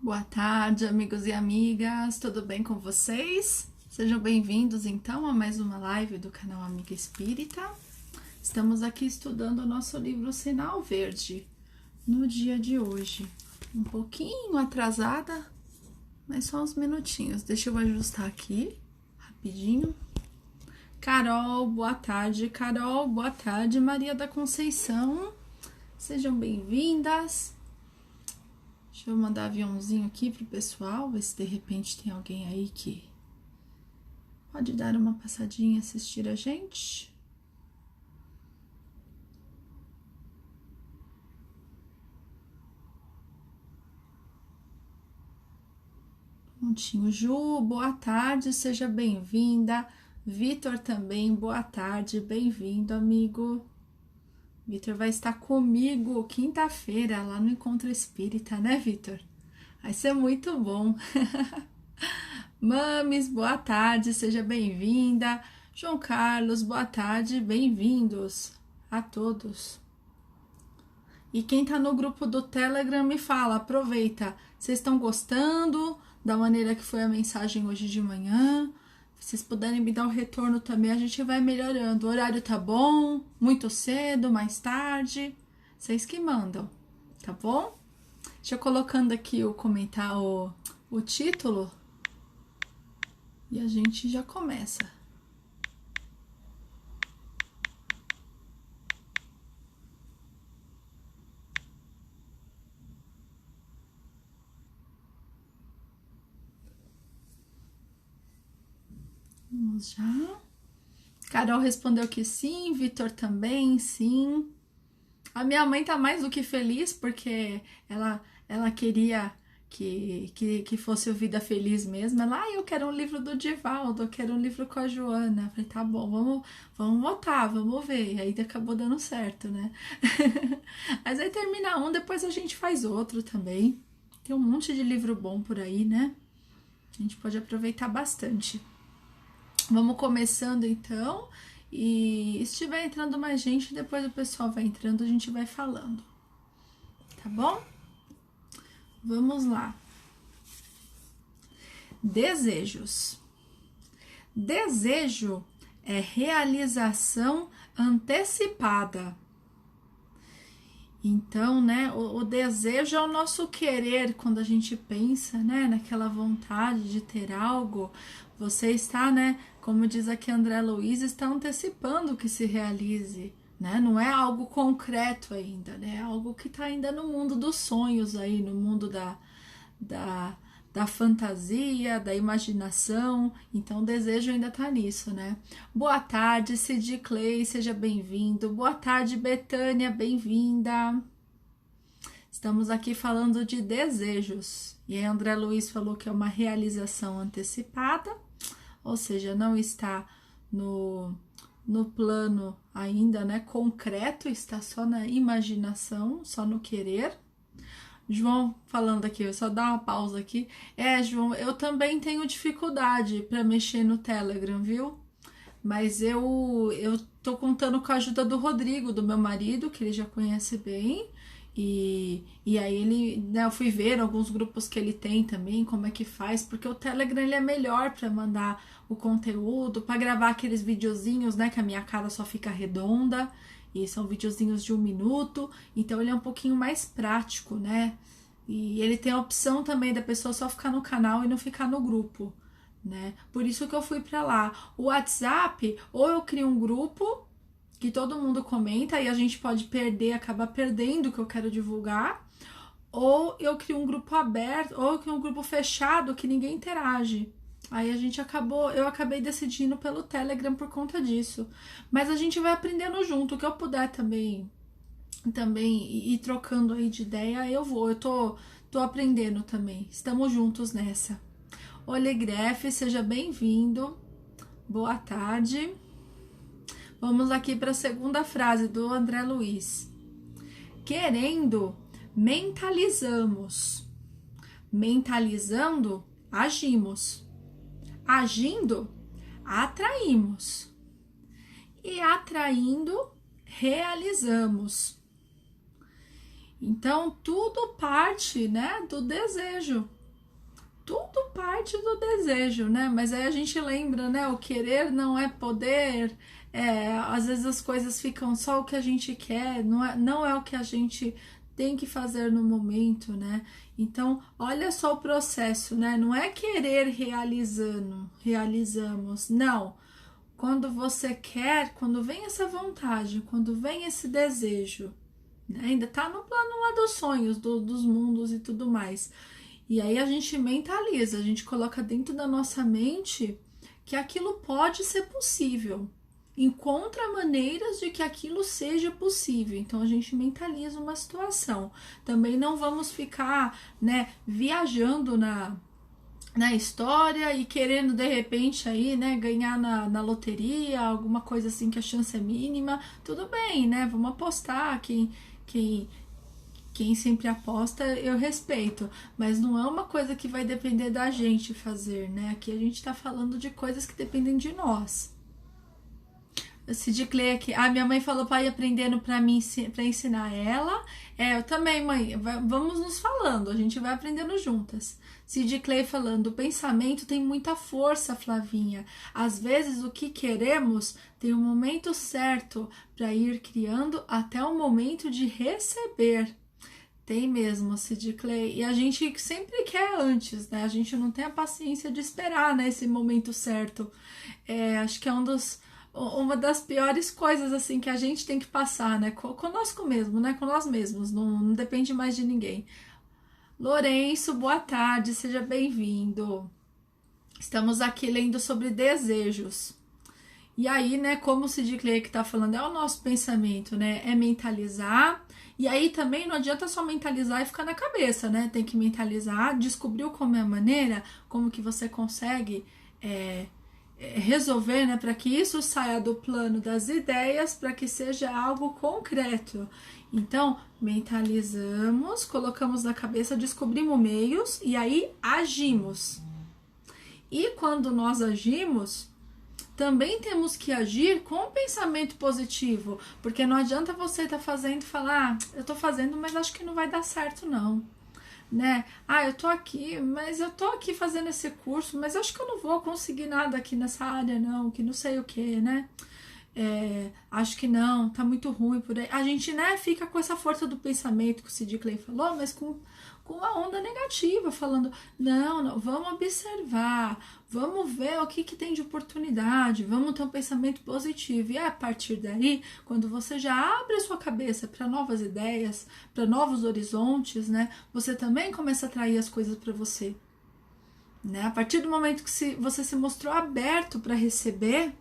Boa tarde, amigos e amigas, tudo bem com vocês? Sejam bem-vindos então a mais uma live do canal Amiga Espírita. Estamos aqui estudando o nosso livro Sinal Verde no dia de hoje. Um pouquinho atrasada, mas só uns minutinhos. Deixa eu ajustar aqui rapidinho. Carol, boa tarde. Carol, boa tarde. Maria da Conceição, sejam bem-vindas. Deixa eu mandar aviãozinho aqui pro pessoal, ver se de repente tem alguém aí que pode dar uma passadinha e assistir a gente. Prontinho. Ju, boa tarde, seja bem-vinda. Vitor também, boa tarde, bem-vindo, amigo. Vitor vai estar comigo quinta-feira lá no Encontro Espírita, né, Vitor? Vai ser muito bom. Mames, boa tarde, seja bem-vinda. João Carlos, boa tarde, bem-vindos a todos. E quem tá no grupo do Telegram me fala, aproveita. Vocês estão gostando da maneira que foi a mensagem hoje de manhã? Se vocês puderem me dar um retorno também, a gente vai melhorando. O horário tá bom? Muito cedo? Mais tarde? Vocês que mandam, tá bom? Deixa eu colocando aqui o comentário, o título. E a gente já começa. Vamos já. Carol respondeu que sim, Vitor também, sim. A minha mãe tá mais do que feliz porque ela queria que fosse o Vida Feliz mesmo. Ela, eu quero um livro do Divaldo, eu quero um livro com a Joana. Eu falei, tá bom, vamos votar, vamos ver. E aí acabou dando certo, né? Mas aí termina um, depois a gente faz outro também. Tem um monte de livro bom por aí, né? A gente pode aproveitar bastante. Vamos começando então, e se estiver entrando mais gente, depois o pessoal vai entrando, a gente vai falando, tá bom? Vamos lá. Desejos. Desejo é realização antecipada. Então, né, o desejo é o nosso querer, quando a gente pensa, né, naquela vontade de ter algo, você está, né, como diz aqui André Luiz, está antecipando que se realize, né, não é algo concreto ainda, né, é algo que está ainda no mundo dos sonhos aí, no mundo da fantasia, da imaginação, então o desejo ainda tá nisso, né? Boa tarde, Cid Clay, seja bem-vindo. Boa tarde, Betânia, bem-vinda. Estamos aqui falando de desejos, e aí André Luiz falou que é uma realização antecipada, ou seja, não está no plano ainda, né, concreto, está só na imaginação, só no querer. João falando aqui, eu só dar uma pausa aqui. João, eu também tenho dificuldade para mexer no Telegram, viu? Mas eu tô contando com a ajuda do Rodrigo, do meu marido, que ele já conhece bem. E aí ele, né, eu fui ver alguns grupos que ele tem também, como é que faz, porque o Telegram ele é melhor para mandar o conteúdo, para gravar aqueles videozinhos, né, que a minha cara só fica redonda. E são videozinhos de 1 minuto, então ele é um pouquinho mais prático, né? E ele tem a opção também da pessoa só ficar no canal e não ficar no grupo, né? Por isso que eu fui para lá. O WhatsApp, ou eu crio um grupo que todo mundo comenta e a gente pode acabar perdendo o que eu quero divulgar, ou eu crio um grupo aberto, ou eu crio um grupo fechado que ninguém interage. Aí eu acabei decidindo pelo Telegram por conta disso. Mas a gente vai aprendendo junto, o que eu puder também ir trocando aí de ideia, eu tô aprendendo também. Estamos juntos nessa. Olegref, seja bem-vindo. Boa tarde. Vamos aqui para a segunda frase do André Luiz. Querendo, mentalizamos. Mentalizando, agimos. Agindo, atraímos. E atraindo, realizamos. Então, tudo parte, né, do desejo. Tudo parte do desejo, né? Mas aí a gente lembra, né? O querer não é poder. Às vezes as coisas ficam só o que a gente quer, não é o que a gente tem que fazer no momento, né? Então, olha só o processo, né? Não é querer realizamos, não. Quando você quer, quando vem essa vontade, quando vem esse desejo, né? Ainda tá no plano lá dos sonhos, dos mundos e tudo mais. E aí a gente mentaliza, a gente coloca dentro da nossa mente que aquilo pode ser possível. Encontra maneiras de que aquilo seja possível. Então a gente mentaliza uma situação. Também não vamos ficar, né, viajando na história e querendo de repente aí, né, ganhar na loteria, alguma coisa assim que a chance é mínima. Tudo bem, né? Vamos apostar. Quem sempre aposta, eu respeito, mas não é uma coisa que vai depender da gente fazer, né? Aqui a gente tá falando de coisas que dependem de nós. Sid Clay aqui, minha mãe falou para ir aprendendo para mim, para ensinar ela. Eu também, mãe, vamos nos falando, a gente vai aprendendo juntas. Sid Clay falando, o pensamento tem muita força, Flavinha. Às vezes o que queremos tem um momento certo para ir criando até o momento de receber. Tem mesmo, Sid Clay. E a gente sempre quer antes, né? A gente não tem a paciência de esperar, né, esse momento certo. Acho que é uma das piores coisas, assim, que a gente tem que passar, né? Conosco mesmo, né? Com nós mesmos. Não depende mais de ninguém. Lourenço, boa tarde. Seja bem-vindo. Estamos aqui lendo sobre desejos. E aí, né, como o Sid Clay que tá falando, é o nosso pensamento, né? É mentalizar. E aí também não adianta só mentalizar e ficar na cabeça, né? Tem que mentalizar, descobriu como é a maneira, como que você consegue resolver, né? Para que isso saia do plano das ideias, para que seja algo concreto. Então, mentalizamos, colocamos na cabeça, descobrimos meios e aí agimos. E quando nós agimos, também temos que agir com pensamento positivo, porque não adianta você estar fazendo e falar, eu tô fazendo, mas acho que não vai dar certo não, né? Eu tô aqui, mas eu tô aqui fazendo esse curso, mas acho que eu não vou conseguir nada aqui nessa área não, que não sei o que, né? Acho que não, tá muito ruim por aí. A gente, né, fica com essa força do pensamento que o Sid Clay falou, mas com uma onda negativa, falando, não, vamos observar, vamos ver o que tem de oportunidade, vamos ter um pensamento positivo. E a partir daí, quando você já abre a sua cabeça para novas ideias, para novos horizontes, né, você também começa a atrair as coisas para você. Né? A partir do momento que você se mostrou aberto para receber,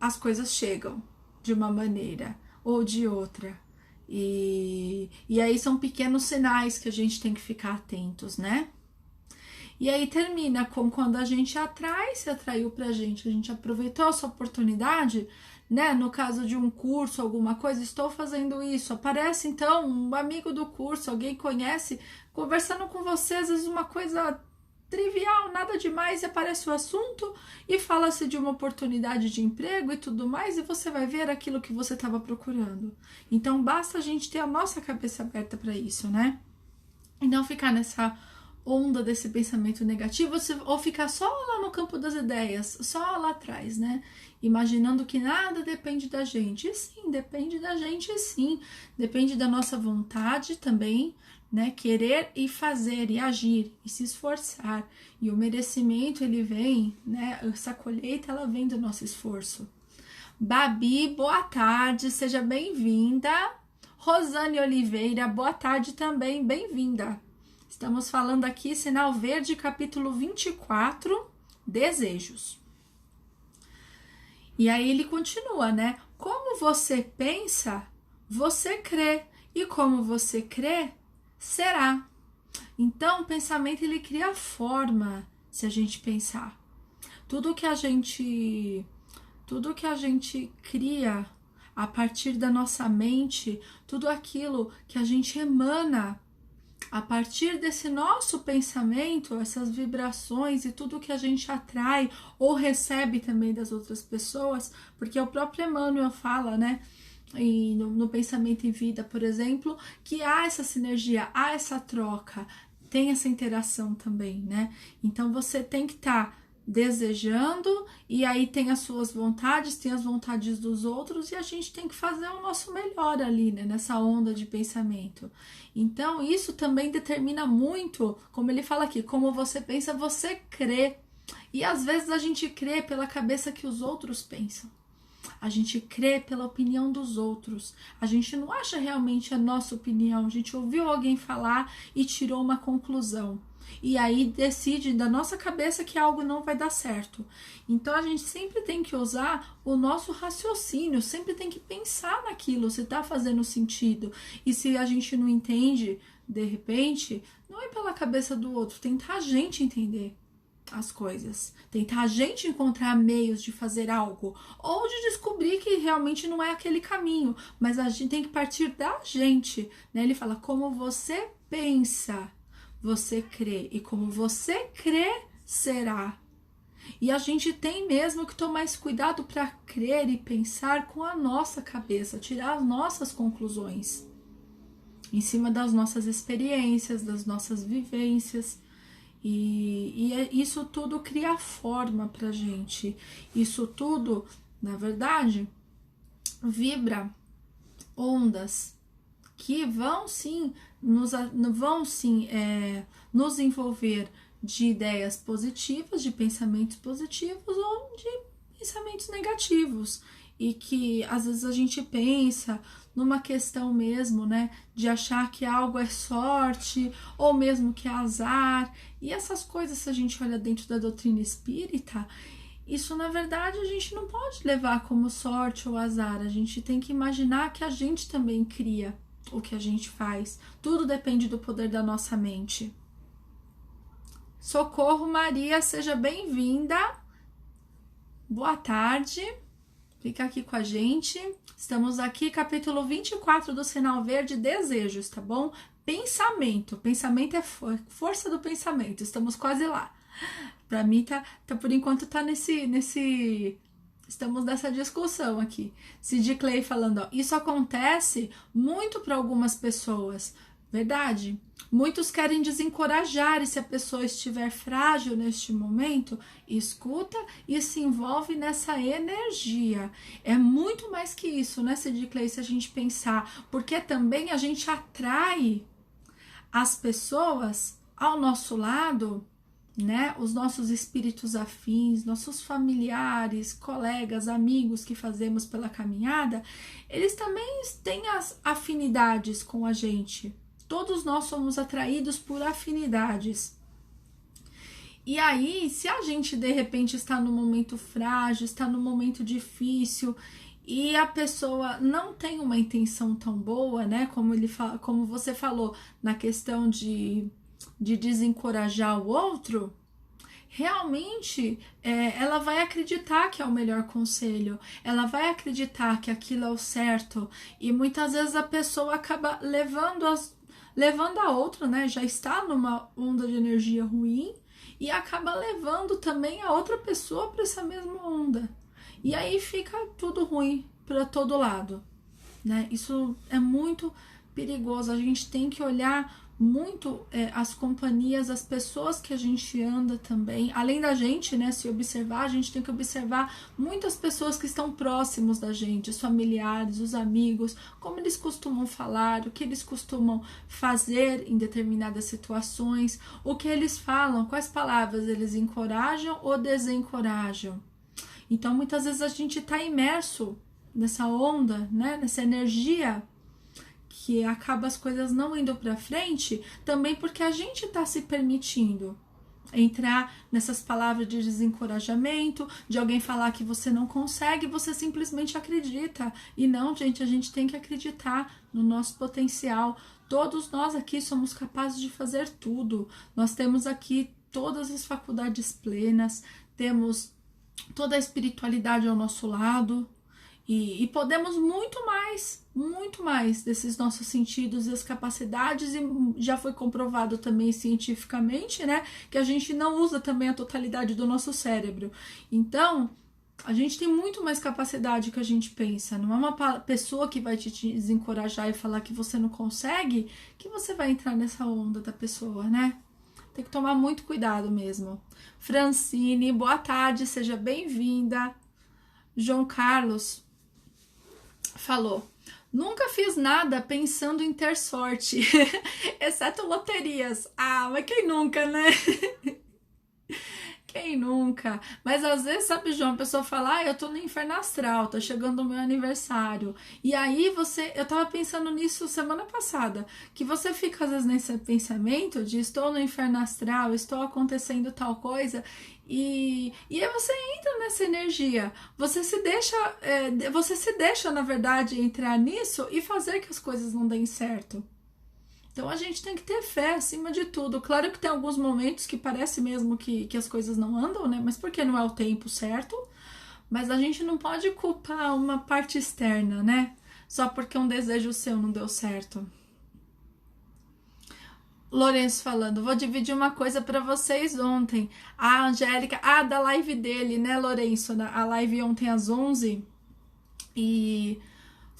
as coisas chegam de uma maneira ou de outra. E aí são pequenos sinais que a gente tem que ficar atentos, né? E aí termina com quando a gente atrai, se atraiu pra gente, a gente aproveitou essa oportunidade, né? No caso de um curso, alguma coisa, estou fazendo isso. Aparece então um amigo do curso, alguém conhece, conversando com você, às vezes uma coisa trivial, nada demais, e aparece o assunto e fala-se de uma oportunidade de emprego e tudo mais, e você vai ver aquilo que você estava procurando. Então basta a gente ter a nossa cabeça aberta para isso, né? E não ficar nessa onda desse pensamento negativo, ou ficar só lá no campo das ideias, só lá atrás, né? Imaginando que nada depende da gente. E sim, depende da gente, sim. Depende da nossa vontade também, né? Querer e fazer e agir e se esforçar. E o merecimento, ele vem, né? Essa colheita, ela vem do nosso esforço. Babi, boa tarde, seja bem-vinda. Rosane Oliveira, boa tarde também, bem-vinda. Estamos falando aqui, Sinal Verde, capítulo 24, Desejos. E aí ele continua, né? Como você pensa, você crê. E como você crê, será. Então, o pensamento, ele cria forma, se a gente pensar. Tudo que a gente cria a partir da nossa mente, tudo aquilo que a gente emana a partir desse nosso pensamento, essas vibrações e tudo que a gente atrai ou recebe também das outras pessoas, porque o próprio Emmanuel fala, né, e no pensamento em vida, por exemplo, que há essa sinergia, há essa troca, tem essa interação também, né? Então você tem que estar desejando, e aí tem as suas vontades, tem as vontades dos outros, e a gente tem que fazer o nosso melhor ali, né, nessa onda de pensamento. Então isso também determina muito, como ele fala aqui, como você pensa, você crê. E às vezes a gente crê pela cabeça que os outros pensam. A gente crê pela opinião dos outros. A gente não acha realmente a nossa opinião. A gente ouviu alguém falar e tirou uma conclusão. E aí decide da nossa cabeça que algo não vai dar certo. Então a gente sempre tem que usar o nosso raciocínio, sempre tem que pensar naquilo, se está fazendo sentido. E se a gente não entende, de repente, não é pela cabeça do outro, tentar a gente entender as coisas, tentar a gente encontrar meios de fazer algo ou de descobrir que realmente não é aquele caminho, mas a gente tem que partir da gente, né? Ele fala, como você pensa, você crê, e como você crê, será. E a gente tem mesmo que tomar esse cuidado para crer e pensar com a nossa cabeça, tirar as nossas conclusões em cima das nossas experiências, das nossas vivências. E isso tudo cria forma pra gente. Isso tudo, na verdade, vibra ondas que vão sim nos envolver de ideias positivas, de pensamentos positivos ou de pensamentos negativos. E que às vezes a gente pensa numa questão mesmo, né, de achar que algo é sorte ou mesmo que é azar. E essas coisas, se a gente olha dentro da doutrina espírita, isso na verdade a gente não pode levar como sorte ou azar. A gente tem que imaginar que a gente também cria o que a gente faz. Tudo depende do poder da nossa mente. Socorro Maria, seja bem-vinda. Boa tarde. Fica aqui com a gente. Estamos aqui, capítulo 24 do Sinal Verde, Desejos, tá bom? Pensamento. Pensamento é força do pensamento. Estamos quase lá. Pra mim, tá por enquanto, tá nesse... Estamos nessa discussão aqui. Sid Clay falando, ó, isso acontece muito para algumas pessoas. Verdade? Muitos querem desencorajar, e se a pessoa estiver frágil neste momento, escuta e se envolve nessa energia. É muito mais que isso, né, Sid Clay, se a gente pensar, porque também a gente atrai as pessoas ao nosso lado, né, os nossos espíritos afins, nossos familiares, colegas, amigos que fazemos pela caminhada, eles também têm as afinidades com a gente. Todos nós somos atraídos por afinidades. E aí, se a gente de repente está num momento frágil, está num momento difícil, e a pessoa não tem uma intenção tão boa, né? Como você falou, na questão de desencorajar o outro, realmente ela vai acreditar que é o melhor conselho, ela vai acreditar que aquilo é o certo, e muitas vezes a pessoa acaba levando a outra, né? Já está numa onda de energia ruim e acaba levando também a outra pessoa para essa mesma onda. E aí fica tudo ruim para todo lado, né? Isso é muito perigoso. A gente tem que olhar muito as companhias, as pessoas que a gente anda também, além da gente, né, se observar, a gente tem que observar muitas pessoas que estão próximos da gente, os familiares, os amigos, como eles costumam falar, o que eles costumam fazer em determinadas situações, o que eles falam, quais palavras eles encorajam ou desencorajam. Então muitas vezes a gente está imerso nessa onda, né, nessa energia que acaba as coisas não indo para frente, também porque a gente está se permitindo entrar nessas palavras de desencorajamento, de alguém falar que você não consegue, você simplesmente acredita. E não, gente, a gente tem que acreditar no nosso potencial. Todos nós aqui somos capazes de fazer tudo. Nós temos aqui todas as faculdades plenas, temos toda a espiritualidade ao nosso lado, e podemos muito mais desses nossos sentidos e as capacidades, e já foi comprovado também cientificamente, né, que a gente não usa também a totalidade do nosso cérebro. Então, A gente tem muito mais capacidade que a gente pensa. Não é uma pessoa que vai te desencorajar e falar que você não consegue, que você vai entrar nessa onda da pessoa, né? Tem que tomar muito cuidado mesmo. Francine, boa tarde, seja bem-vinda. João Carlos falou: nunca fiz nada pensando em ter sorte, exceto loterias. Ah, mas quem nunca, né? Quem nunca? Mas às vezes, sabe, João, a pessoa fala, eu tô no inferno astral, tá chegando o meu aniversário. E aí eu tava pensando nisso semana passada, que você fica às vezes nesse pensamento de estou no inferno astral, estou acontecendo tal coisa, e aí você entra nessa energia, você se deixa, na verdade, entrar nisso e fazer que as coisas não deem certo. Então a gente tem que ter fé acima de tudo. Claro que tem alguns momentos que parece mesmo que as coisas não andam, né? Mas porque não é o tempo certo. Mas a gente não pode culpar uma parte externa, né? Só porque um desejo seu não deu certo. Lourenço falando, vou dividir uma coisa para vocês ontem. A Angélica, da live dele, né, Lourenço? A live ontem às 11. E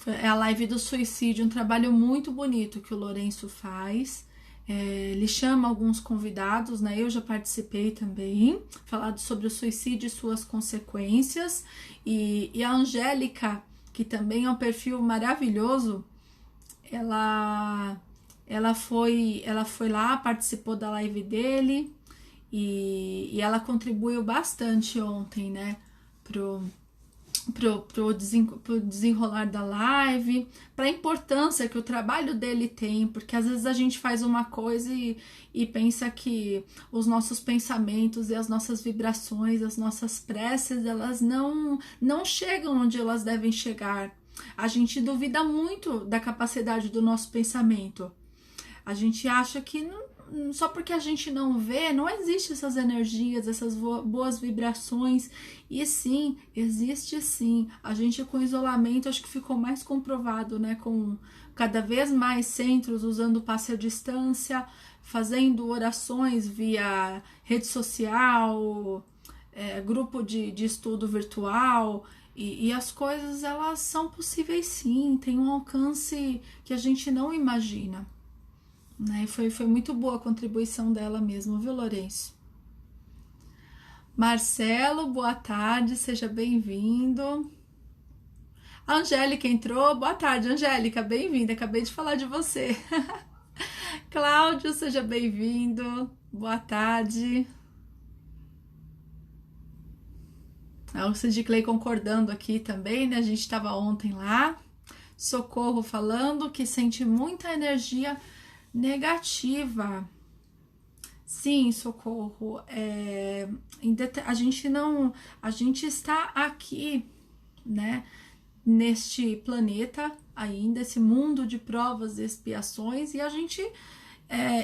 é a live do suicídio, um trabalho muito bonito que o Lourenço faz. Ele chama alguns convidados, né? Eu já participei também, falado sobre o suicídio e suas consequências. E a Angélica, que também é um perfil maravilhoso, ela foi lá, participou da live dele e ela contribuiu bastante ontem, né? Pro desenrolar da live, para a importância que o trabalho dele tem, porque às vezes a gente faz uma coisa e pensa que os nossos pensamentos e as nossas vibrações, as nossas preces, elas não chegam onde elas devem chegar. A gente duvida muito da capacidade do nosso pensamento. A gente acha que só porque a gente não vê, não existe essas energias, essas boas vibrações. E sim, existe sim. A gente com isolamento, acho que ficou mais comprovado, né? Com cada vez mais centros usando passe à distância, fazendo orações via rede social, grupo de estudo virtual. E as coisas, elas são possíveis sim, tem um alcance que a gente não imagina. Né? Foi muito boa a contribuição dela mesmo, viu, Lourenço? Marcelo, boa tarde, seja bem-vindo. A Angélica entrou, boa tarde, Angélica, bem-vinda, acabei de falar de você. Cláudio, seja bem-vindo, boa tarde. O Cid Clay concordando aqui também, né? A gente estava ontem lá. Socorro falando que sente muita energia negativa. Sim, Socorro. A gente está aqui, né? Neste planeta ainda, esse mundo de provas e expiações, e a gente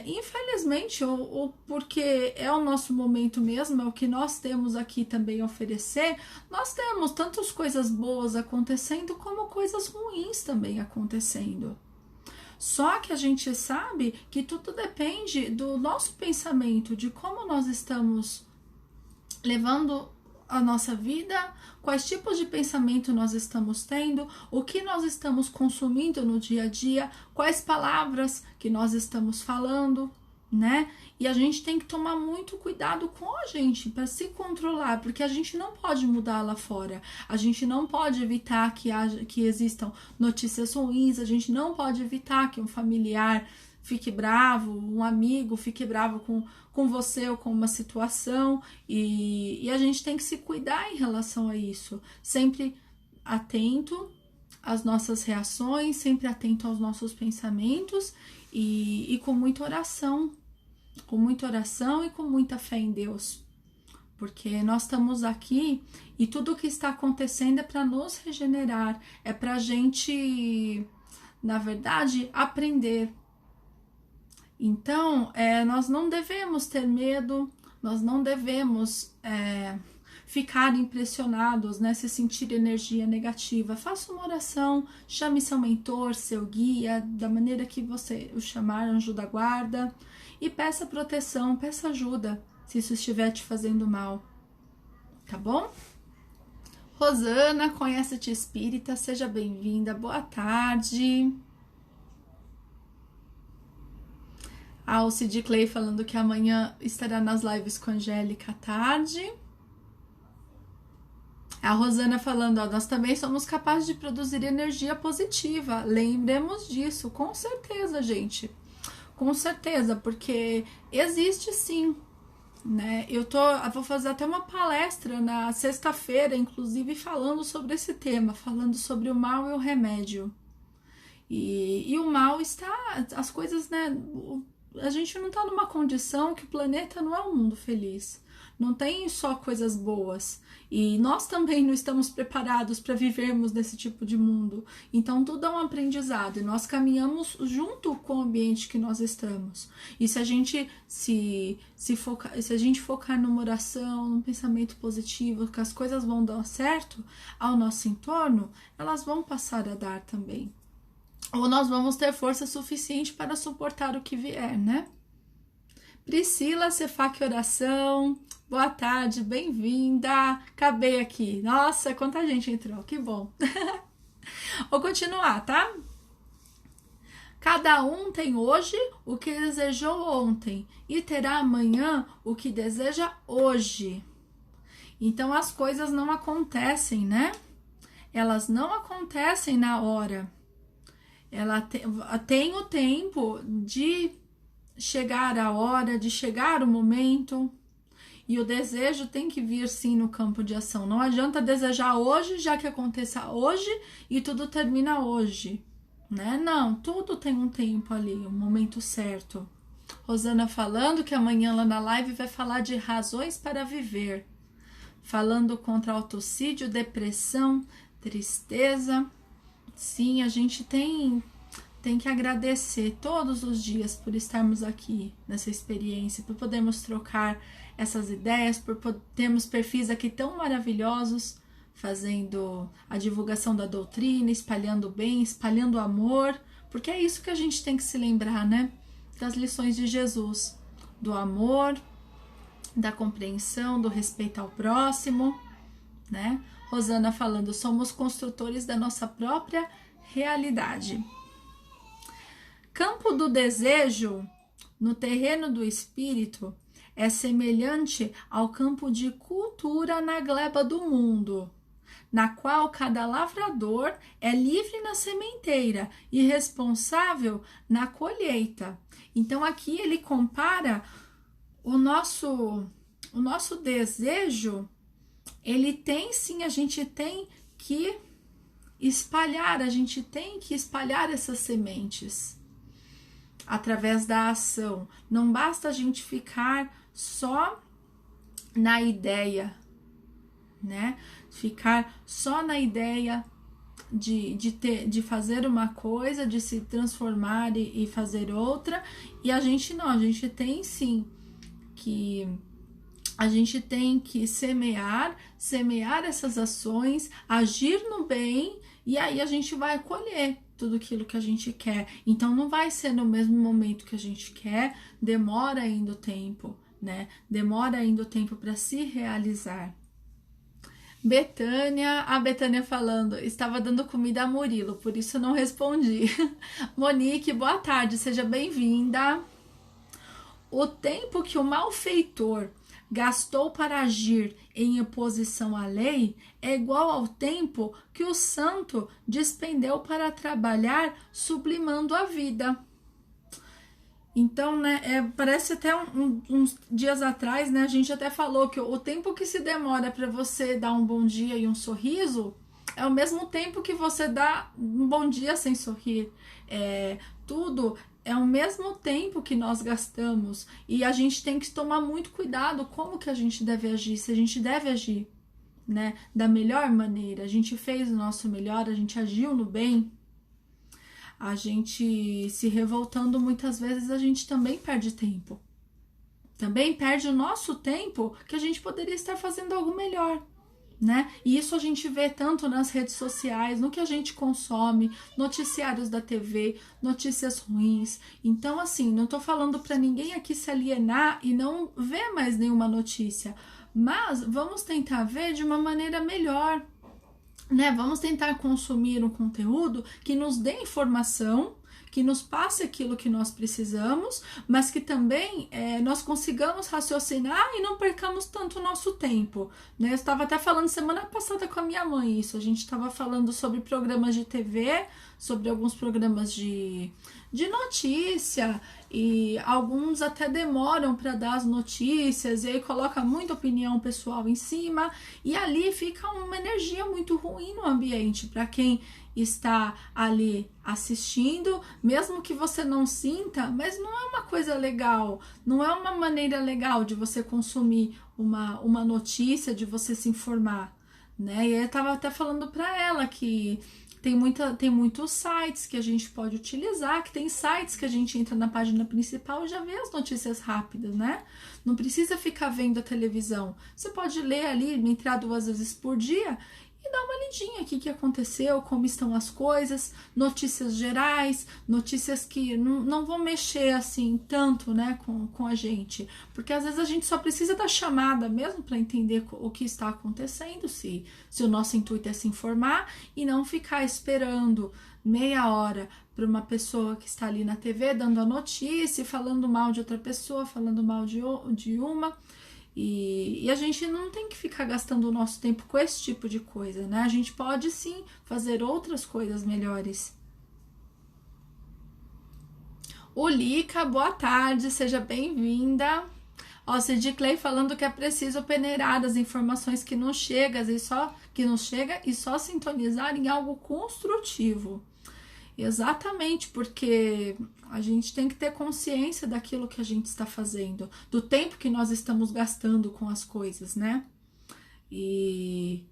infelizmente, ou porque é o nosso momento mesmo, é o que nós temos aqui também a oferecer, nós temos tantas coisas boas acontecendo como coisas ruins também acontecendo. Só que a gente sabe que tudo depende do nosso pensamento, de como nós estamos levando a nossa vida, quais tipos de pensamento nós estamos tendo, o que nós estamos consumindo no dia a dia, quais palavras que nós estamos falando, né? E a gente tem que tomar muito cuidado com a gente para se controlar, porque a gente não pode mudar lá fora, a gente não pode evitar que existam notícias ruins, a gente não pode evitar que um familiar fique bravo, um amigo fique bravo com você ou com uma situação, e a gente tem que se cuidar em relação a isso, sempre atento às nossas reações, sempre atento aos nossos pensamentos e com muita oração e com muita fé em Deus, porque nós estamos aqui e tudo o que está acontecendo é para nos regenerar, é para a gente, na verdade, aprender. Então, nós não devemos ter medo, nós não devemos ficar impressionados, né, se sentir energia negativa. Faça uma oração, chame seu mentor, seu guia, da maneira que você o chamar, anjo da guarda, e peça proteção, peça ajuda, se isso estiver te fazendo mal, tá bom? Rosana, conhece-te espírita, seja bem-vinda, boa tarde. A Alcide Clay falando que amanhã estará nas lives com a Angélica à tarde. A Rosana falando, ó, nós também somos capazes de produzir energia positiva. Lembremos disso, com certeza, gente. Com certeza, porque existe sim, né? Eu vou fazer até uma palestra na sexta-feira, inclusive, falando sobre esse tema, falando sobre o mal e o remédio. E o mal está, as coisas, né? A gente não está numa condição que o planeta não é um mundo feliz. Não tem só coisas boas. E nós também não estamos preparados para vivermos nesse tipo de mundo. Então tudo é um aprendizado e nós caminhamos junto com o ambiente que nós estamos. E se a gente se a gente focar numa oração, num pensamento positivo, que as coisas vão dar certo ao nosso entorno, elas vão passar a dar também. Ou nós vamos ter força suficiente para suportar o que vier, né? Priscila, Cefac Oração, boa tarde, bem-vinda. Acabei aqui. Nossa, quanta gente entrou, que bom. Vou continuar, tá? Cada um tem hoje o que desejou ontem e terá amanhã o que deseja hoje. Então as coisas não acontecem, né? Elas não acontecem na hora. Ela tem o tempo de chegar a hora, de chegar o momento, e o desejo tem que vir sim no campo de ação. Não adianta desejar hoje, já que aconteça hoje e tudo termina hoje, né? Não, tudo tem um tempo ali, um momento certo. Rosana falando que amanhã lá na live vai falar de razões para viver, falando contra autocídio, depressão, tristeza. Sim, a gente tem que agradecer todos os dias por estarmos aqui nessa experiência, por podermos trocar essas ideias, por termos perfis aqui tão maravilhosos, fazendo a divulgação da doutrina, espalhando o bem, espalhando o amor, porque é isso que a gente tem que se lembrar, né? Das lições de Jesus, do amor, da compreensão, do respeito ao próximo, né? Rosana falando, somos construtores da nossa própria realidade. Campo do desejo, no terreno do espírito, é semelhante ao campo de cultura na gleba do mundo, na qual cada lavrador é livre na sementeira e responsável na colheita. Então aqui ele compara o nosso desejo, ele tem sim, a gente tem que espalhar, essas sementes através da ação. Não basta a gente ficar só na ideia, né? Ficar só na ideia de fazer uma coisa, de se transformar e fazer outra, e a gente tem sim que semear essas ações, agir no bem, e aí a gente vai colher tudo aquilo que a gente quer. Então não vai ser no mesmo momento que a gente quer, demora ainda o tempo, né? Demora ainda o tempo para se realizar. Betânia, a Betânia falando, estava dando comida a Murilo, por isso não respondi. Monique, boa tarde, seja bem-vinda. O tempo que o malfeitor gastou para agir em oposição à lei é igual ao tempo que o santo despendeu para trabalhar sublimando a vida. Então, né, parece até uns dias atrás, né, a gente até falou que o tempo que se demora para você dar um bom dia e um sorriso é o mesmo tempo que você dá um bom dia sem sorrir. Tudo é o mesmo tempo que nós gastamos, e a gente tem que tomar muito cuidado como que a gente deve agir, se a gente deve agir, né, da melhor maneira. A gente fez o nosso melhor, a gente agiu no bem. A gente se revoltando muitas vezes, a gente também perde tempo. Também perde o nosso tempo que a gente poderia estar fazendo algo melhor, né? E isso a gente vê tanto nas redes sociais, no que a gente consome, noticiários da TV, notícias ruins. Então, assim, não tô falando para ninguém aqui se alienar e não ver mais nenhuma notícia, mas vamos tentar ver de uma maneira melhor, né? Vamos tentar consumir um conteúdo que nos dê informação, que nos passe aquilo que nós precisamos, mas que também nós consigamos raciocinar e não percamos tanto o nosso tempo, né? Eu estava até falando semana passada com a minha mãe isso, a gente estava falando sobre programas de TV, sobre alguns programas de notícia, e alguns até demoram para dar as notícias, e aí coloca muita opinião pessoal em cima, e ali fica uma energia muito ruim no ambiente para quem está ali assistindo, mesmo que você não sinta, mas não é uma coisa legal, não é uma maneira legal de você consumir uma notícia, de você se informar, né? E aí eu tava até falando para ela que tem muitos sites que a gente pode utilizar, que tem sites que a gente entra na página principal e já vê as notícias rápidas, né? Não precisa ficar vendo a televisão. Você pode ler ali, entrar 2 vezes por dia e dar uma lidinha aqui que aconteceu, como estão as coisas, notícias gerais, notícias que não vão mexer assim tanto, né, com a gente, porque às vezes a gente só precisa da chamada mesmo para entender o que está acontecendo, se o nosso intuito é se informar e não ficar esperando meia hora para uma pessoa que está ali na TV dando a notícia, falando mal de outra pessoa, falando mal de uma. E a gente não tem que ficar gastando o nosso tempo com esse tipo de coisa, né? A gente pode sim fazer outras coisas melhores. O Lica, boa tarde, seja bem-vinda. Ó, Cid Clay falando que é preciso peneirar as informações que não chegam e só sintonizar em algo construtivo. Exatamente, porque a gente tem que ter consciência daquilo que a gente está fazendo, do tempo que nós estamos gastando com as coisas, né? E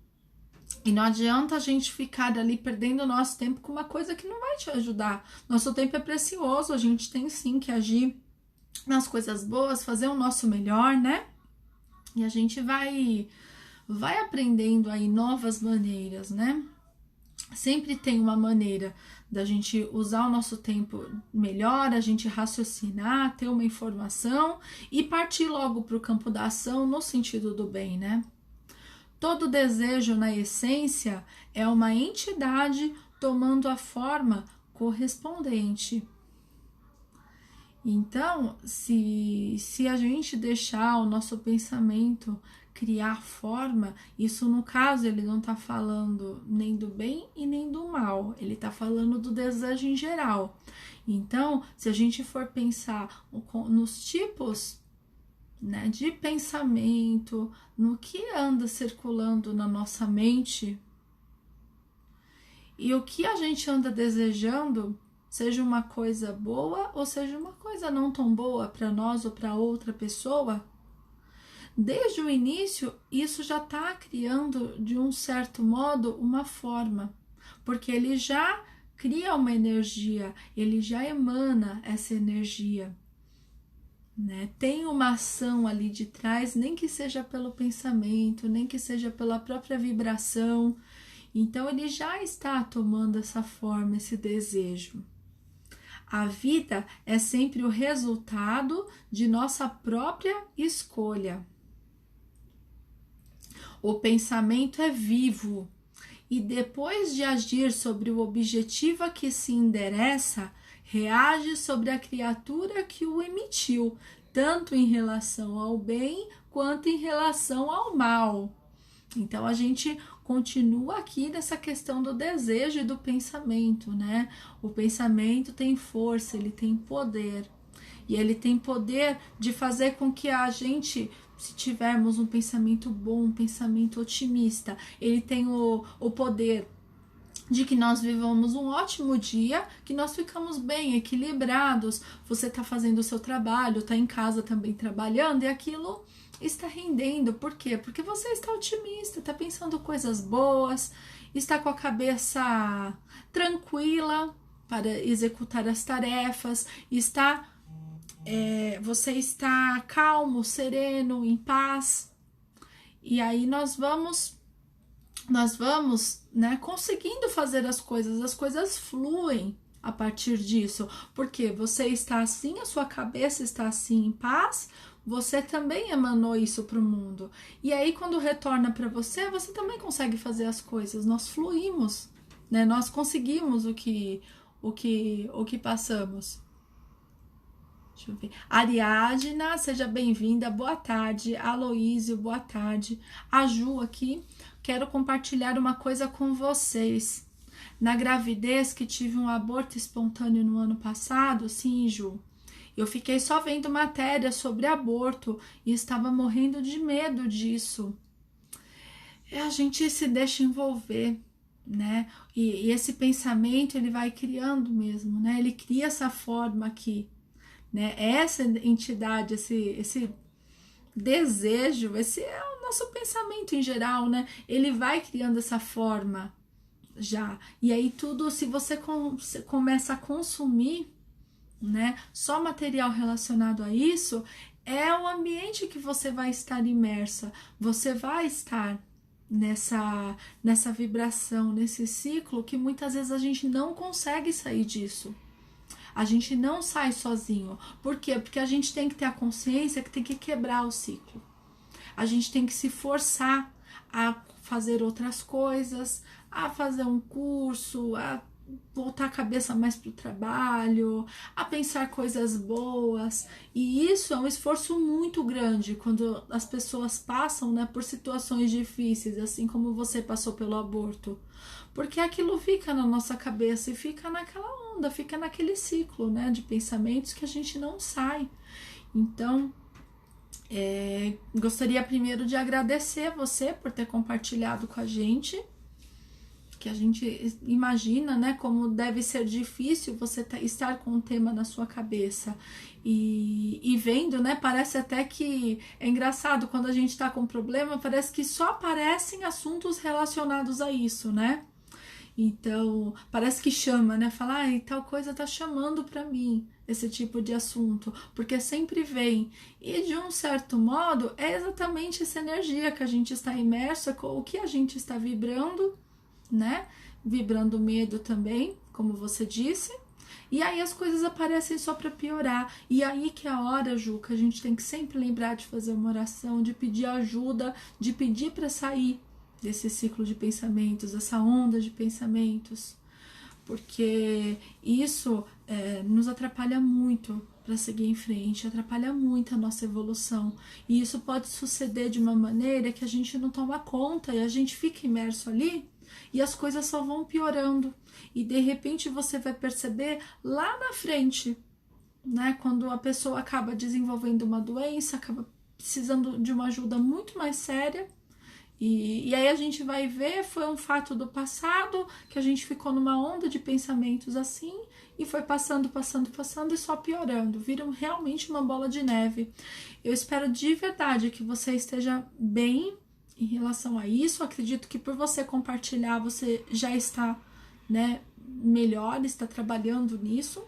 não adianta a gente ficar ali perdendo o nosso tempo com uma coisa que não vai te ajudar. Nosso tempo é precioso, a gente tem sim que agir nas coisas boas, fazer o nosso melhor, né? E a gente vai aprendendo aí novas maneiras, né? Sempre tem uma maneira da gente usar o nosso tempo melhor, a gente raciocinar, ter uma informação e partir logo para o campo da ação no sentido do bem, né? Todo desejo, na essência, é uma entidade tomando a forma correspondente. Então, se a gente deixar o nosso pensamento criar forma, isso no caso ele não tá falando nem do bem e nem do mal, ele tá falando do desejo em geral. Então, se a gente for pensar nos tipos, né, de pensamento, no que anda circulando na nossa mente e o que a gente anda desejando, seja uma coisa boa ou seja uma coisa não tão boa para nós ou para outra pessoa, desde o início isso já está criando de um certo modo uma forma, porque ele já cria uma energia, ele já emana essa energia, né? Tem uma ação ali de trás, nem que seja pelo pensamento, nem que seja pela própria vibração, então ele já está tomando essa forma, esse desejo. A vida é sempre o resultado de nossa própria escolha. O pensamento é vivo e depois de agir sobre o objetivo a que se endereça, reage sobre a criatura que o emitiu, tanto em relação ao bem quanto em relação ao mal. Então a gente continua aqui nessa questão do desejo e do pensamento, né? O pensamento tem força, ele tem poder. E ele tem poder de fazer com que a gente, se tivermos um pensamento bom, um pensamento otimista, ele tem o poder de que nós vivamos um ótimo dia, que nós ficamos bem equilibrados, você está fazendo o seu trabalho, está em casa também trabalhando e aquilo está rendendo. Por quê? Porque você está otimista, está pensando coisas boas, está com a cabeça tranquila para executar as tarefas, você está calmo, sereno, em paz. E aí nós vamos, né, conseguindo fazer as coisas fluem a partir disso, porque você está assim, a sua cabeça está assim em paz, você também emanou isso para o mundo. E aí, quando retorna para você, você também consegue fazer as coisas. Nós fluímos, né? Nós conseguimos o que passamos. Deixa eu ver. Ariadna, seja bem-vinda. Boa tarde. Aloísio, boa tarde. A Ju aqui. Quero compartilhar uma coisa com vocês. Na gravidez, que tive um aborto espontâneo no ano passado, sim, Ju. Eu fiquei só vendo matéria sobre aborto e estava morrendo de medo disso. A gente se deixa envolver, né? E esse pensamento, ele vai criando mesmo, né? Ele cria essa forma aqui, né? Essa entidade, esse desejo, esse é o nosso pensamento em geral, né? Ele vai criando essa forma já. E aí tudo, se você começa a consumir, né, só material relacionado a isso, é o ambiente que você vai estar imersa. Você vai estar nessa vibração, nesse ciclo que muitas vezes a gente não consegue sair disso. A gente não sai sozinho. Por quê? Porque a gente tem que ter a consciência que tem que quebrar o ciclo. A gente tem que se forçar a fazer outras coisas, a fazer um curso, a voltar a cabeça mais para o trabalho, a pensar coisas boas. E isso é um esforço muito grande quando as pessoas passam, né, por situações difíceis, assim como você passou pelo aborto. Porque aquilo fica na nossa cabeça e fica naquela onda, fica naquele ciclo, né, de pensamentos que a gente não sai. Então, gostaria primeiro de agradecer você por ter compartilhado com a gente, que a gente imagina, né, como deve ser difícil você estar com um tema na sua cabeça e vendo, né, parece até que é engraçado quando a gente está com problema, parece que só aparecem assuntos relacionados a isso, né? Então, parece que chama, né? Fala, ai, tal coisa tá chamando para mim esse tipo de assunto, porque sempre vem. E de um certo modo, é exatamente essa energia que a gente está imersa, com o que a gente está vibrando, né? Vibrando medo também, como você disse. E aí as coisas aparecem só para piorar. E aí que é a hora, Ju, que a gente tem que sempre lembrar de fazer uma oração, de pedir ajuda, de pedir para sair desse ciclo de pensamentos, essa onda de pensamentos, porque isso nos atrapalha muito para seguir em frente, atrapalha muito a nossa evolução, e isso pode suceder de uma maneira que a gente não toma conta e a gente fica imerso ali e as coisas só vão piorando, e de repente você vai perceber lá na frente, né, quando a pessoa acaba desenvolvendo uma doença, acaba precisando de uma ajuda muito mais séria. E aí a gente vai ver, foi um fato do passado, que a gente ficou numa onda de pensamentos assim, e foi passando e só piorando, viram realmente uma bola de neve. Eu espero de verdade que você esteja bem em relação a isso. Acredito que por você compartilhar, você já está, né, melhor, está trabalhando nisso.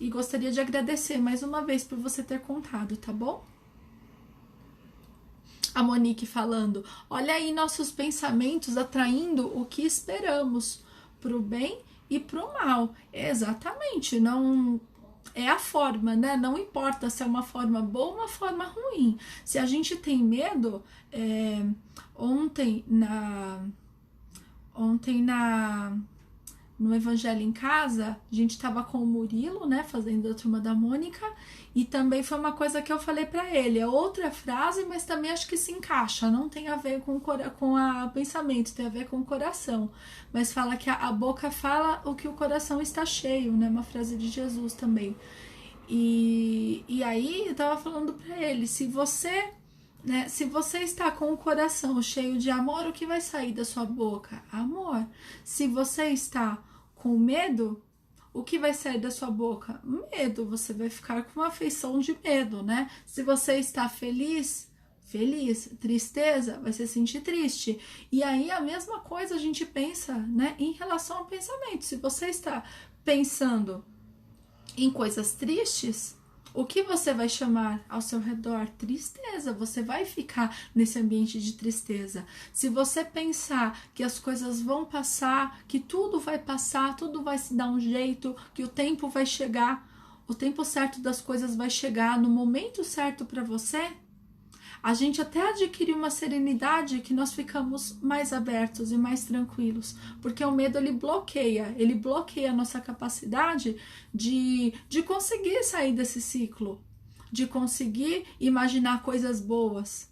E gostaria de agradecer mais uma vez por você ter contado, tá bom? A Monique falando, olha aí nossos pensamentos atraindo o que esperamos, pro bem e pro mal. Exatamente, não é a forma, né? Não importa se é uma forma boa ou uma forma ruim. Se a gente tem medo, ontem no Evangelho em Casa, a gente estava com o Murilo, né, fazendo a Turma da Mônica, e também foi uma coisa que eu falei para ele, é outra frase, mas também acho que se encaixa, não tem a ver com o pensamento, tem a ver com o coração, mas fala que a boca fala o que o coração está cheio, né, uma frase de Jesus também. E aí eu tava falando para ele, se você está com o coração cheio de amor, o que vai sair da sua boca? Amor. Se você está com medo, o que vai sair da sua boca? Medo. Você vai ficar com uma afeição de medo, né? Se você está feliz, feliz. Tristeza, vai se sentir triste. E aí a mesma coisa a gente pensa, né, em relação ao pensamento. Se você está pensando em coisas tristes, o que você vai chamar ao seu redor? Tristeza. Você vai ficar nesse ambiente de tristeza. Se você pensar que as coisas vão passar, que tudo vai passar, tudo vai se dar um jeito, que o tempo vai chegar, o tempo certo das coisas vai chegar no momento certo para você, a gente até adquire uma serenidade que nós ficamos mais abertos e mais tranquilos, porque o medo ele bloqueia a nossa capacidade de conseguir sair desse ciclo, de conseguir imaginar coisas boas.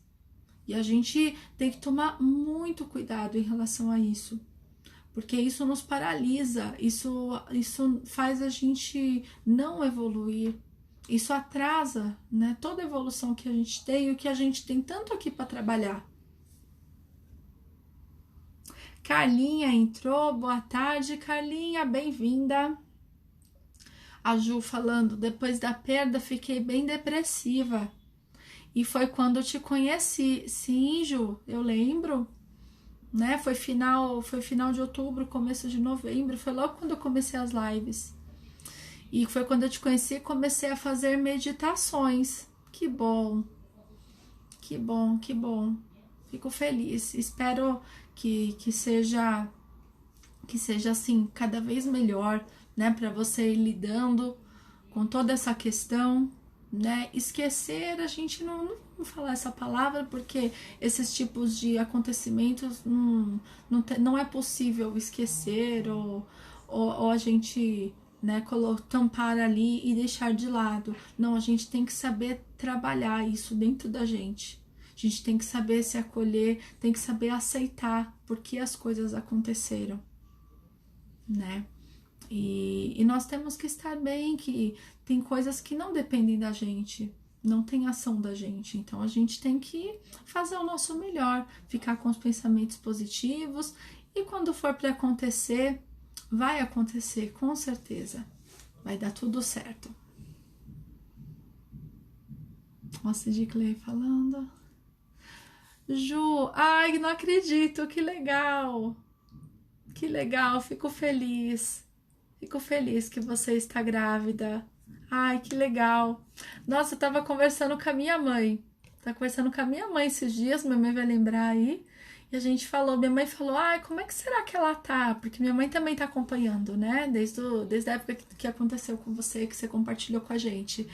E a gente tem que tomar muito cuidado em relação a isso, porque isso nos paralisa, isso faz a gente não evoluir. Isso atrasa, né, toda a evolução que a gente tem e o que a gente tem tanto aqui para trabalhar. Carlinha entrou, boa tarde, Carlinha, bem-vinda. A Ju falando, depois da perda fiquei bem depressiva. E foi quando eu te conheci. Sim, Ju, eu lembro, né? Foi final de outubro, começo de novembro, foi logo quando eu comecei as lives. E foi quando eu te conheci e comecei a fazer meditações. Que bom, que bom, que bom. Fico feliz. Espero que seja assim, cada vez melhor, né? Para você ir lidando com toda essa questão, né? Esquecer, a gente não falar essa palavra, porque esses tipos de acontecimentos não é possível esquecer ou a gente, né, tampar ali e deixar de lado. Não, a gente tem que saber trabalhar isso dentro da gente. A gente tem que saber se acolher, tem que saber aceitar porque as coisas aconteceram, né? E nós temos que estar bem, que tem coisas que não dependem da gente, não tem ação da gente. Então a gente tem que fazer o nosso melhor, ficar com os pensamentos positivos e quando for para acontecer, vai acontecer, com certeza. Vai dar tudo certo. Nossa, de Clay falando. Ju, ai, não acredito, que legal. Que legal, fico feliz. Fico feliz que você está grávida. Ai, que legal. Nossa, eu tava conversando com a minha mãe. Tava conversando com a minha mãe esses dias, minha mãe vai lembrar aí. E a gente falou, minha mãe falou, ai, como é que será que ela tá? Porque minha mãe também tá acompanhando, né? Desde a época que aconteceu com você, que você compartilhou com a gente.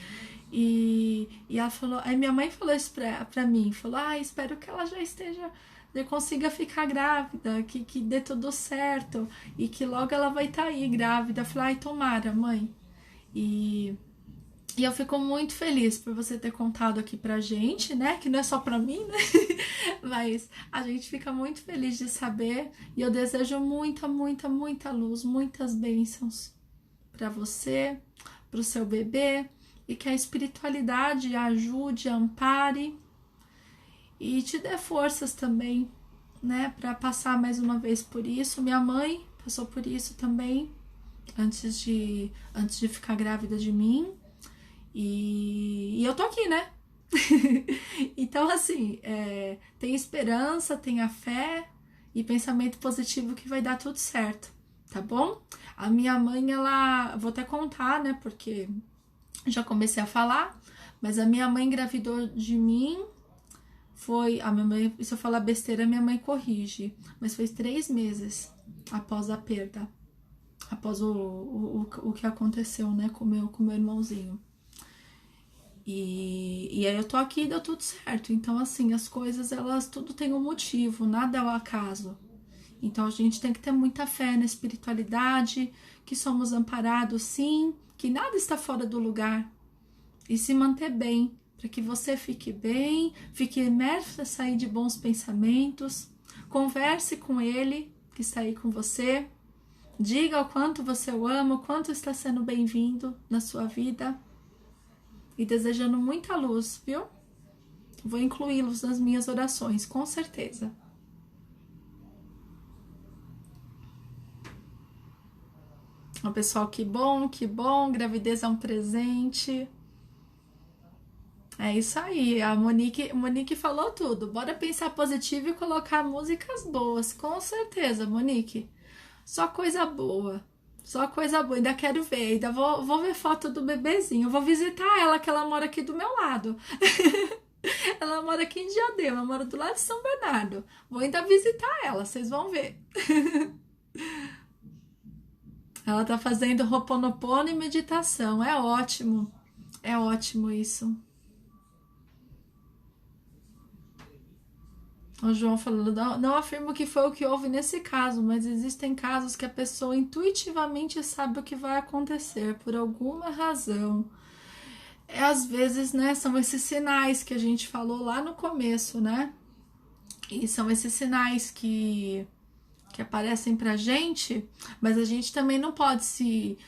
E ela falou, aí minha mãe falou isso pra mim, falou, ai, espero que ela já consiga ficar grávida, que dê tudo certo e que logo ela vai estar aí grávida. Eu falei, ai, tomara, mãe. E eu fico muito feliz por você ter contado aqui pra gente, né? Que não é só pra mim, né? Mas a gente fica muito feliz de saber e eu desejo muita, muita, muita luz, muitas bênçãos pra você, pro seu bebê e que a espiritualidade ajude, ampare e te dê forças também, né? Pra passar mais uma vez por isso. Minha mãe passou por isso também antes de ficar grávida de mim. E eu tô aqui, né? Então, assim, tem esperança, tem a fé e pensamento positivo que vai dar tudo certo, tá bom? A minha mãe, ela... Vou até contar, né? Porque já comecei a falar, mas a minha mãe engravidou de mim, a minha mãe, se eu falar besteira, minha mãe corrige, mas foi 3 meses após a perda, após o que aconteceu, né, com meu irmãozinho. E aí eu tô aqui e deu tudo certo. Então, assim, as coisas, elas tudo tem um motivo, nada é o acaso. Então a gente tem que ter muita fé na espiritualidade, que somos amparados sim, que nada está fora do lugar. E se manter bem, para que você fique bem, fique imerso a sair de bons pensamentos, converse com ele, que está aí com você, diga o quanto você o ama, o quanto está sendo bem-vindo na sua vida. E desejando muita luz, viu? Vou incluí-los nas minhas orações, com certeza. Ó, pessoal, que bom, gravidez é um presente. É isso aí, a Monique falou tudo. Bora pensar positivo e colocar músicas boas, com certeza, Monique. Só coisa boa. Só coisa boa, ainda quero ver, ainda vou ver foto do bebezinho, vou visitar ela, que ela mora aqui do meu lado. Ela mora aqui em Diadema, ela mora do lado de São Bernardo. Vou ainda visitar ela, vocês vão ver. Ela tá fazendo Ho'oponopono e meditação. É ótimo. É ótimo isso. O João falando, não, não afirmo que foi o que houve nesse caso, mas existem casos que a pessoa intuitivamente sabe o que vai acontecer por alguma razão. É, às vezes, né, são esses sinais que a gente falou lá no começo, né? E são esses sinais que aparecem pra gente, mas a gente também não pode se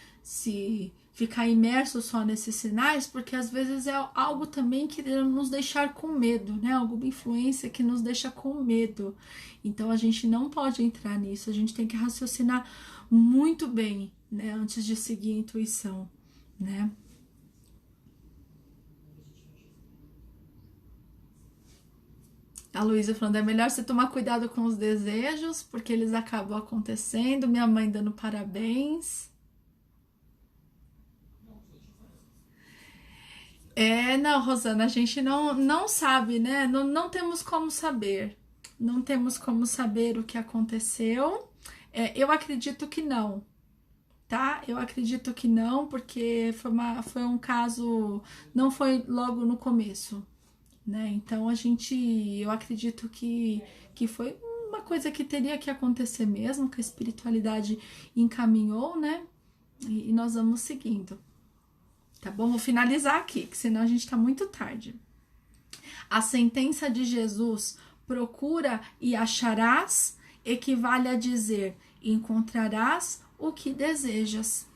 ficar imerso só nesses sinais, porque às vezes é algo também que nos deixar com medo, né? Alguma influência que nos deixa com medo. Então a gente não pode entrar nisso, a gente tem que raciocinar muito bem, né, antes de seguir a intuição, né? A Luísa falando, é melhor você tomar cuidado com os desejos, porque eles acabam acontecendo. Minha mãe dando parabéns. É, não, Rosana, a gente não sabe, né? Não temos como saber. Não temos como saber o que aconteceu. É, eu acredito que não, tá? Eu acredito que não, porque foi um caso, não foi logo no começo, né? Então eu acredito que foi uma coisa que teria que acontecer mesmo, que a espiritualidade encaminhou, né? E nós vamos seguindo. Tá bom? Vou finalizar aqui, que senão a gente tá muito tarde. A sentença de Jesus, procura e acharás, equivale a dizer, encontrarás o que desejas.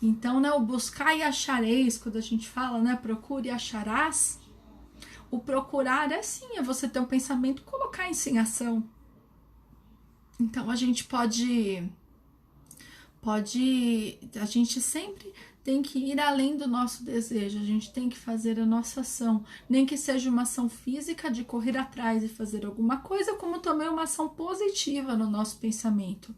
Então, né, o buscar e achareis, quando a gente fala, né, procure e acharás, o procurar é sim, é você ter um pensamento e colocar isso em ação. Então, a gente a gente sempre tem que ir além do nosso desejo, a gente tem que fazer a nossa ação, nem que seja uma ação física de correr atrás e fazer alguma coisa, como também uma ação positiva no nosso pensamento.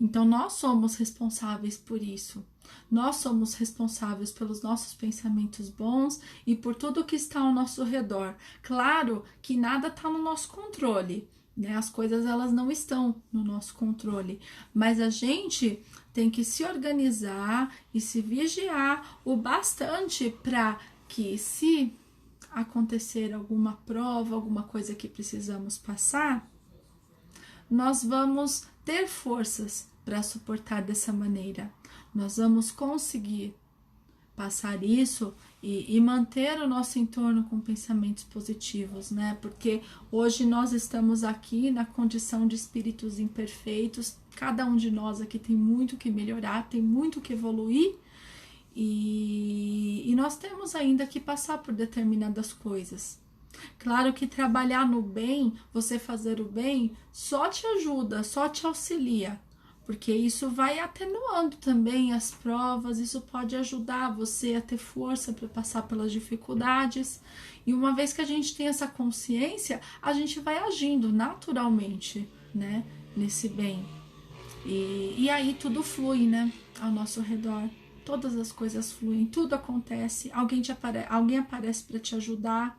Então nós somos responsáveis por isso. Nós somos responsáveis pelos nossos pensamentos bons e por tudo que está ao nosso redor. Claro que nada está no nosso controle, né? As coisas elas não estão no nosso controle, mas a gente tem que se organizar e se vigiar o bastante para que, se acontecer alguma prova, alguma coisa que precisamos passar, nós vamos ter forças para suportar dessa maneira. Nós vamos conseguir passar isso e manter o nosso entorno com pensamentos positivos, né? Porque hoje nós estamos aqui na condição de espíritos imperfeitos, cada um de nós aqui tem muito que melhorar, tem muito que evoluir, e nós temos ainda que passar por determinadas coisas. Claro que trabalhar no bem, você fazer o bem, só te ajuda, só te auxilia, porque isso vai atenuando também as provas, isso pode ajudar você a ter força para passar pelas dificuldades. E uma vez que a gente tem essa consciência, a gente vai agindo naturalmente, né, nesse bem. E aí tudo flui, né, ao nosso redor. Todas as coisas fluem, tudo acontece, alguém aparece para te ajudar.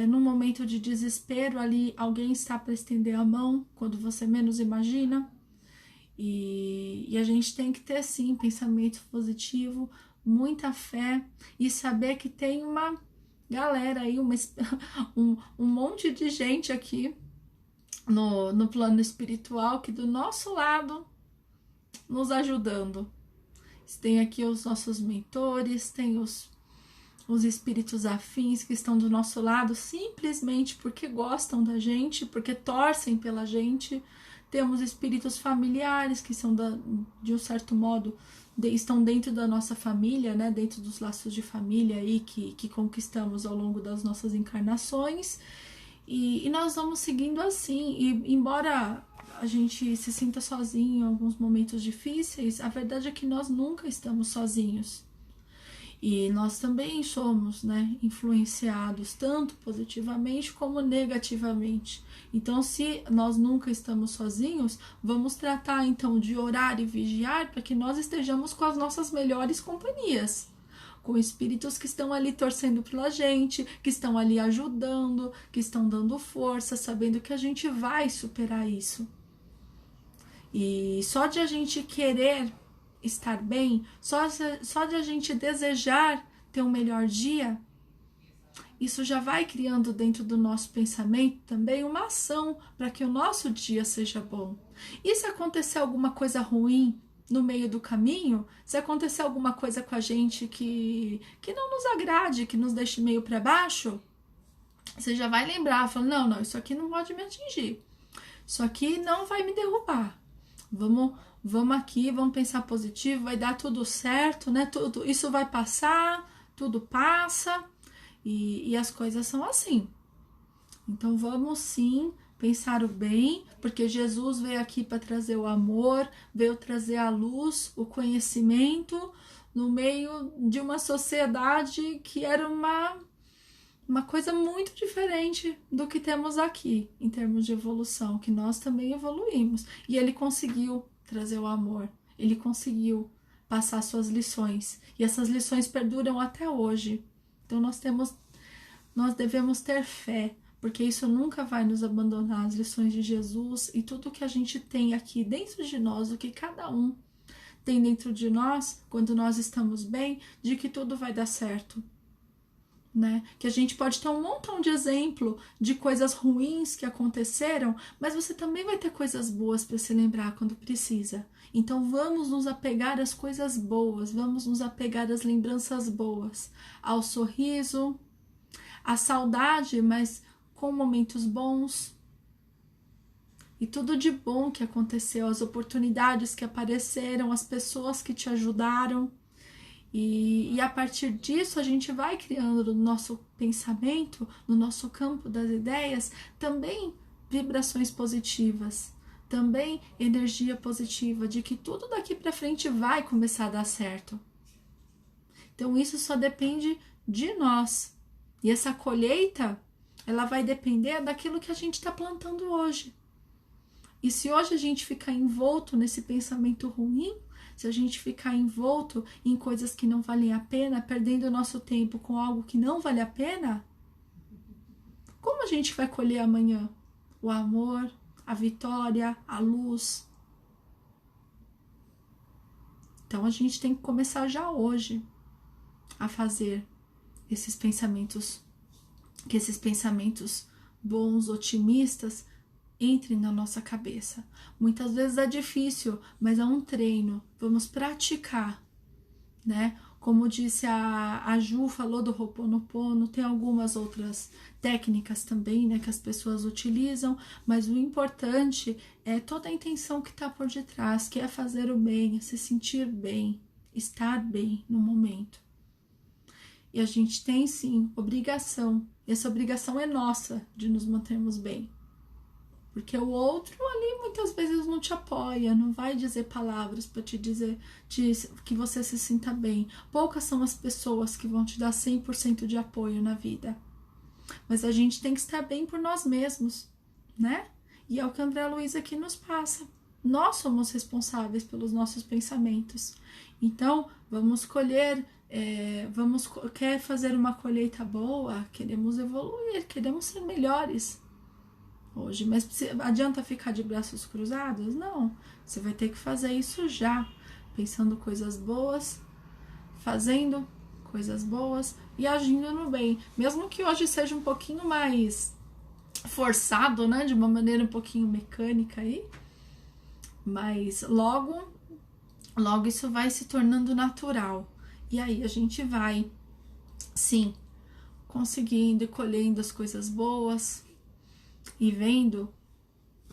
Num momento de desespero ali, alguém está para estender a mão quando você menos imagina. E a gente tem que ter sim pensamento positivo, muita fé e saber que tem uma galera aí, um monte de gente aqui no plano espiritual que do nosso lado nos ajudando. Tem aqui os nossos mentores, tem os espíritos afins que estão do nosso lado simplesmente porque gostam da gente, porque torcem pela gente. Temos espíritos familiares que são, de um certo modo, estão dentro da nossa família, né? Dentro dos laços de família aí que conquistamos ao longo das nossas encarnações. E nós vamos seguindo assim. E embora a gente se sinta sozinho em alguns momentos difíceis, a verdade é que nós nunca estamos sozinhos. E nós também somos, né, influenciados tanto positivamente como negativamente. Então, se nós nunca estamos sozinhos, vamos tratar então de orar e vigiar para que nós estejamos com as nossas melhores companhias, com espíritos que estão ali torcendo pela gente, que estão ali ajudando, que estão dando força, sabendo que a gente vai superar isso. E só de a gente querer estar bem, só de a gente desejar ter um melhor dia, isso já vai criando dentro do nosso pensamento também uma ação para que o nosso dia seja bom. E se acontecer alguma coisa ruim no meio do caminho, se acontecer alguma coisa com a gente que não nos agrade, que nos deixe meio para baixo, você já vai lembrar, falando, não, isso aqui não pode me atingir. Isso aqui não vai me derrubar. Vamos aqui, vamos pensar positivo, vai dar tudo certo, né? Tudo, isso vai passar, tudo passa. E as coisas são assim. Então vamos sim pensar o bem, porque Jesus veio aqui para trazer o amor, veio trazer a luz, o conhecimento, no meio de uma sociedade que era uma coisa muito diferente do que temos aqui, em termos de evolução, que nós também evoluímos. E ele conseguiu trazer o amor, ele conseguiu passar suas lições, e essas lições perduram até hoje. Então nós devemos ter fé, porque isso nunca vai nos abandonar, as lições de Jesus e tudo que a gente tem aqui dentro de nós, o que cada um tem dentro de nós, quando nós estamos bem, de que tudo vai dar certo. Né? Que a gente pode ter um montão de exemplo de coisas ruins que aconteceram, mas você também vai ter coisas boas para se lembrar quando precisa. Então vamos nos apegar às coisas boas, vamos nos apegar às lembranças boas, ao sorriso, à saudade, mas com momentos bons. E tudo de bom que aconteceu, as oportunidades que apareceram, as pessoas que te ajudaram. E a partir disso a gente vai criando no nosso pensamento, no nosso campo das ideias, também vibrações positivas, também energia positiva, de que tudo daqui para frente vai começar a dar certo. Então isso só depende de nós. E essa colheita, ela vai depender daquilo que a gente está plantando hoje. E se hoje a gente ficar envolto nesse pensamento ruim, se a gente ficar envolto em coisas que não valem a pena, perdendo o nosso tempo com algo que não vale a pena, como a gente vai colher amanhã? O amor, a vitória, a luz. Então a gente tem que começar já hoje a fazer esses pensamentos, que esses pensamentos bons, otimistas, entrem na nossa cabeça. Muitas vezes é difícil, mas é um treino. Vamos praticar, né? Como disse a Ju, falou do Ho'oponopono, tem algumas outras técnicas também, né, que as pessoas utilizam, mas o importante é toda a intenção que está por detrás, que é fazer o bem, é se sentir bem, estar bem no momento. E a gente tem, sim, obrigação. Essa obrigação é nossa de nos mantermos bem. Porque o outro ali muitas vezes não te apoia, não vai dizer palavras para te dizer que você se sinta bem. Poucas são as pessoas que vão te dar 100% de apoio na vida. Mas a gente tem que estar bem por nós mesmos, né? E é o que a André Luiz aqui nos passa. Nós somos responsáveis pelos nossos pensamentos. Então, vamos colher, quer fazer uma colheita boa, queremos evoluir, queremos ser melhores hoje, mas adianta ficar de braços cruzados? Não, você vai ter que fazer isso já, pensando coisas boas, fazendo coisas boas e agindo no bem, mesmo que hoje seja um pouquinho mais forçado, né, de uma maneira um pouquinho mecânica aí, mas logo isso vai se tornando natural, e aí a gente vai, sim, conseguindo e colhendo as coisas boas, e vendo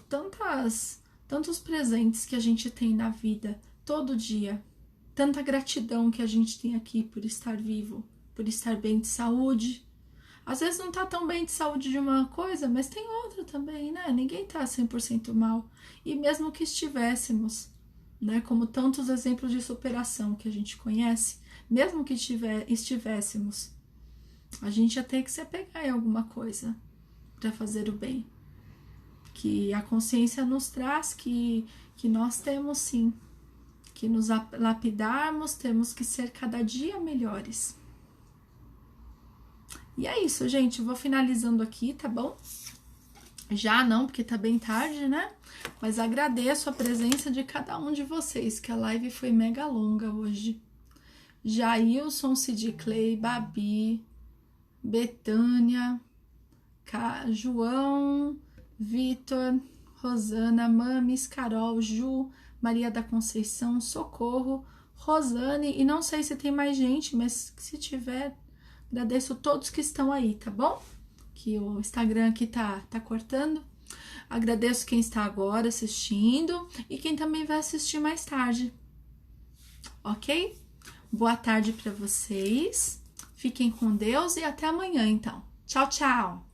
tantos presentes que a gente tem na vida, todo dia, tanta gratidão que a gente tem aqui por estar vivo, por estar bem de saúde. Às vezes não tá tão bem de saúde de uma coisa, mas tem outra também, né? Ninguém tá 100% mal. E mesmo que estivéssemos, né? Como tantos exemplos de superação que a gente conhece, mesmo que estivéssemos, a gente ia ter que se apegar em alguma coisa para fazer o bem, que a consciência nos traz que nós temos sim que nos lapidarmos, temos que ser cada dia melhores. E é isso, gente, eu vou finalizando aqui, tá bom? Já não, porque tá bem tarde, né? Mas agradeço a presença de cada um de vocês, que a live foi mega longa hoje. Jailson, Cid Clay, Babi, Betânia, João, Vitor, Rosana, Mames, Carol, Ju, Maria da Conceição, Socorro, Rosane, e não sei se tem mais gente, mas se tiver, agradeço todos que estão aí, tá bom? Que o Instagram aqui tá cortando. Agradeço quem está agora assistindo e quem também vai assistir mais tarde, ok? Boa tarde para vocês, fiquem com Deus e até amanhã então. Tchau, tchau!